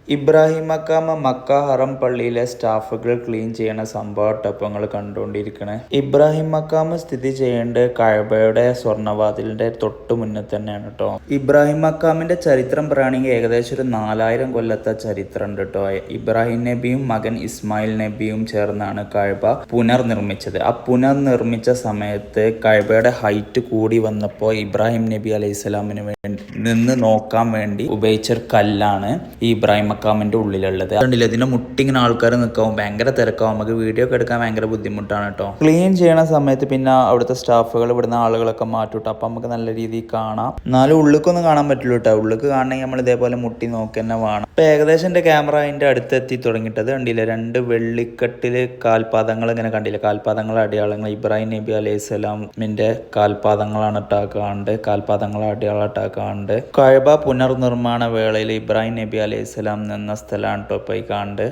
Ibrahim മക്കാമ Mecca ഹറം പള്ളിയിലെ സ്റ്റാഫുകൾ clean ചെയ്യണ സംഭവം ഇപ്പൊ നിങ്ങൾ കണ്ടുകൊണ്ടിരിക്കണേ. ഇബ്രാഹിം മക്കാമ സ്ഥിതി ചെയ്യേണ്ട കഅബയുടെ സ്വർണ്ണവാതിലിന്റെ തൊട്ട് മുന്നേ തന്നെയാണ് കേട്ടോ. ഇബ്രാഹിം മക്കാമിന്റെ ചരിത്രം പറയുകയാണെങ്കിൽ ഏകദേശം ഒരു 4000 കൊല്ലത്തെ ചരിത്രം ഉണ്ട് കേട്ടോ. ഇബ്രാഹിം നബിയും മകൻ ഇസ്മായിൽ നബിയും ചേർന്നാണ് കഅബ പുനർനിർമ്മിച്ചത്. ആ പുനർനിർമ്മിച്ച സമയത്ത് കഅബയുടെ ഹൈറ്റ് കൂടി വന്നപ്പോൾ ഇബ്രാഹിം നബി അലൈഹി സ്വലാമിന് നിന്ന് നോക്കാൻ വേണ്ടി ഉപയോഗിച്ച കല്ലാണ് ഈ ഇബ്രാഹിം മക്കാമിന്റെ ഉള്ളിലുള്ളത്. അതുകൊണ്ടില്ല ഇതിന്റെ മുട്ടിങ്ങനെ ആൾക്കാർ നിൽക്കാവും, ഭയങ്കര തിരക്കാവും, നമുക്ക് വീഡിയോ ഒക്കെ എടുക്കാൻ ഭയങ്കര ബുദ്ധിമുട്ടാണ് കേട്ടോ. ക്ലീൻ ചെയ്യണ സമയത്ത് പിന്നെ അവിടുത്തെ സ്റ്റാഫുകൾ ഇവിടുന്ന് ആളുകളൊക്കെ മാറ്റൂട്ടോ. അപ്പൊ നമുക്ക് നല്ല രീതിയിൽ കാണാം. എന്നാലും ഉള്ളിക്കൊന്നും കാണാൻ പറ്റില്ല കേട്ടോ. ഉള്ളിക്ക് കാണണമെങ്കിൽ നമ്മൾ ഇതേപോലെ മുട്ടി നോക്കി തന്നെ വേണം. ഇപ്പൊ ഏകദേശം എന്റെ ക്യാമറ അതിന്റെ അടുത്തെത്തി തുടങ്ങിയിട്ടത് കണ്ടില്ല, 2 വെള്ളിക്കെട്ടില് കാൽപാദങ്ങൾ ഇങ്ങനെ കണ്ടില്ല, കാൽപാദങ്ങൾ അടയാളങ്ങൾ ഇബ്രാഹിം നബി അലൈഹി സ്വലാമിന്റെ കാൽപാദങ്ങളാണ് ഇട്ടാക്കാണ്ട്, കാൽപാദങ്ങൾ അടയാളം ഇട്ടാക്കാണ്ട്. കഅബ പുനർനിർമ്മാണ വേളയിൽ ഇബ്രാഹിം നബി അലൈഹി സ്വലാം നിന്ന സ്ഥലമാണ് കേട്ടോ പോയി കാണുന്നത്.